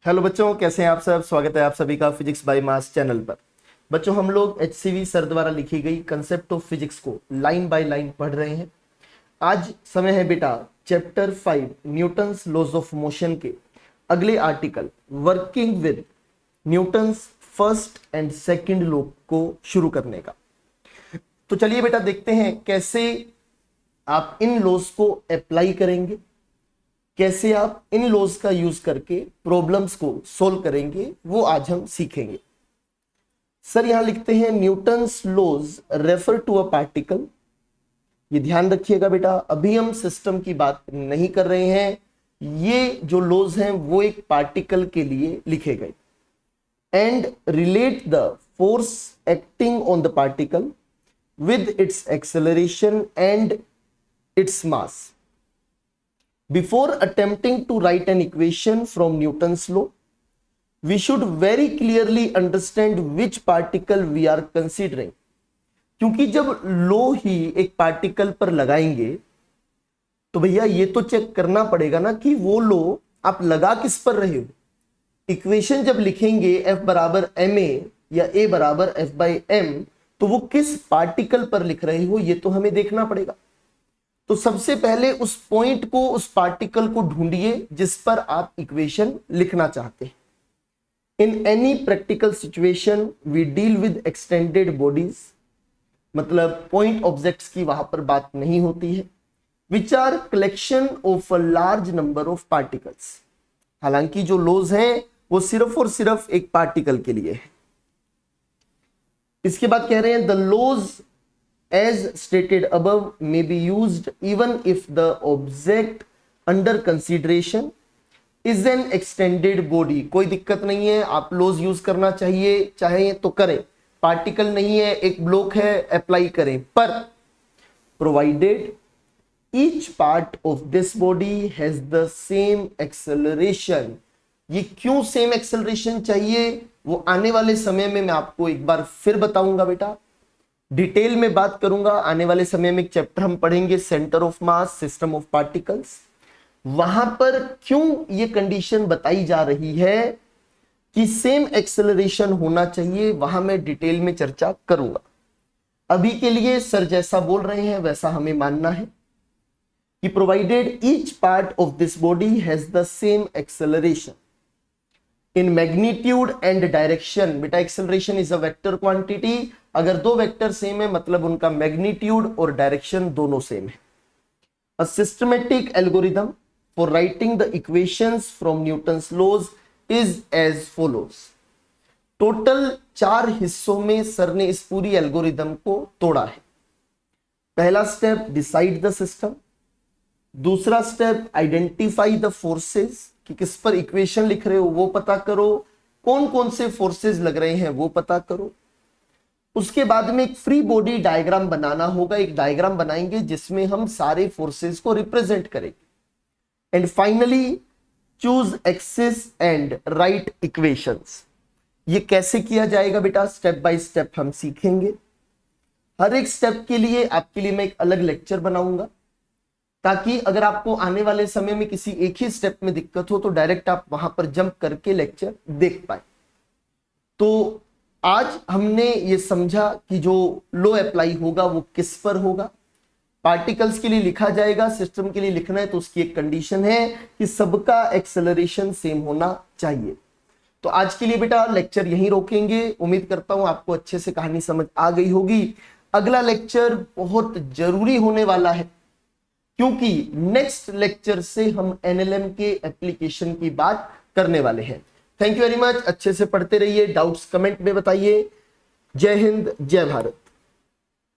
Hello बच्चों, कैसे हैं आप सब। स्वागत है आप सभी का फिजिक्स बाय मास चैनल पर। बच्चों, हम लोग HCV सर द्वारा लिखी गई कंसेप्ट ऑफ फिजिक्स को लाइन बाय लाइन पढ़ रहे हैं। आज समय है बेटा chapter 5 Newton's laws of motion के अगले article working with Newton's first and second law को शुरू करने का। तो चलिए बेटा देखते हैं कैसे आप इन लॉज को अप्लाई करेंगे, कैसे आप इन लॉज का यूज करके प्रॉब्लम्स को सोल्व करेंगे, वो आज हम सीखेंगे। सर यहां लिखते हैं Newton's laws refer to a particle. ये ध्यान रखिएगा बेटा, अभी हम सिस्टम की बात नहीं कर रहे हैं। ये जो लॉज हैं वो एक पार्टिकल के लिए लिखे गए। And relate the force acting on the particle with its acceleration and its mass. Before attempting to write an equation from Newton's law, we should very clearly understand which particle we are considering. क्योंकि जब लो ही एक particle पर लगाएंगे तो भैया ये तो check करना पड़ेगा ना कि वो लो आप लगा किस पर रहे हो। इक्वेशन जब लिखेंगे F बराबर ma या A बराबर F बाई m, तो वो किस पार्टिकल पर लिख रहे हो ये तो हमें देखना पड़ेगा। तो सबसे पहले उस पॉइंट को, उस पार्टिकल को ढूंढिए जिस पर आप इक्वेशन लिखना चाहते हैं। In any practical situation we deal with extended bodies, मतलब पॉइंट ऑब्जेक्ट्स की वहां पर बात नहीं होती है, which are collection of a large number of particles. हालांकि जो लॉज हैं वो सिर्फ और सिर्फ एक पार्टिकल के लिए है। इसके बाद कह रहे हैं the laws as stated above may be used even if the object under consideration is an extended body। कोई दिक्कत नहीं है, आप लॉज यूज करना चाहिए चाहे तो करें। पार्टिकल नहीं है, एक ब्लॉक है, अप्लाई करें। पर provided each part of this body has the same acceleration. ये क्यों सेम एक्सेलरेशन चाहिए वो आने वाले समय में मैं आपको एक बार फिर बताऊंगा बेटा, डिटेल में बात करूंगा। आने वाले समय में एक चैप्टर हम पढ़ेंगे centre of mass, system of particles. वहां पर क्यों ये कंडीशन बताई जा रही है कि सेम एक्सेलरेशन होना चाहिए, वहां मैं डिटेल में चर्चा करूंगा। अभी के लिए सर जैसा बोल रहे हैं वैसा हमें मानना है कि provided each part of this body has the same acceleration in magnitude and direction. बेटा acceleration is a vector quantity. अगर दो वेक्टर सेम है मतलब उनका मैग्नीट्यूड और डायरेक्शन दोनों सेम है। A systematic algorithm for writing the equations from Newton's laws is as follows. Total 4 हिस्सों में सर ने इस पूरी एल्गोरिथम को तोड़ा है। पहला स्टेप डिसाइड द सिस्टम, दूसरा स्टेप आइडेंटिफाई द फोर्सेस कि किस पर इक्वेशन लिख रहे हो वो पता करो, कौन कौन से फोर्सेस लग रहे हैं वो पता करो। उसके बाद में एक फ्री बॉडी डायग्राम बनाना होगा। एक डायग्राम बनाएंगे जिसमें हम सारे फोर्सेस को रिप्रेजेंट करेंगे। And finally choose axis and right equations. ये कैसे किया जाएगा बेटा, स्टेप बाय स्टेप हम सीखेंगे। हर एक स्टेप के लिए आपके लिए मैं एक अलग लेक्चर बनाऊंगा ताकि अगर आपको आने वाले समय में किसी एक ही स्टेप में दिक्कत हो तो डायरेक्ट आप वहां पर जंप करके लेक्चर देख पाए। तो आज हमने ये समझा कि जो लो अप्लाई होगा वो किस पर होगा। पार्टिकल्स के लिए लिखा जाएगा, सिस्टम के लिए लिखना है तो उसकी एक कंडीशन है कि सबका एक्सेलरेशन सेम होना चाहिए। तो आज के लिए बेटा लेक्चर यहीं रोकेंगे। उम्मीद करता हूं आपको अच्छे से कहानी समझ आ गई होगी। अगला लेक्चर बहुत जरूरी होने वाला है क्योंकि नेक्स्ट लेक्चर से हम NLM के एप्लीकेशन की बात करने वाले हैं। Thank you very much. अच्छे से पढ़ते रहिए, डाउट्स कमेंट में बताइए। जय हिंद, जय भारत।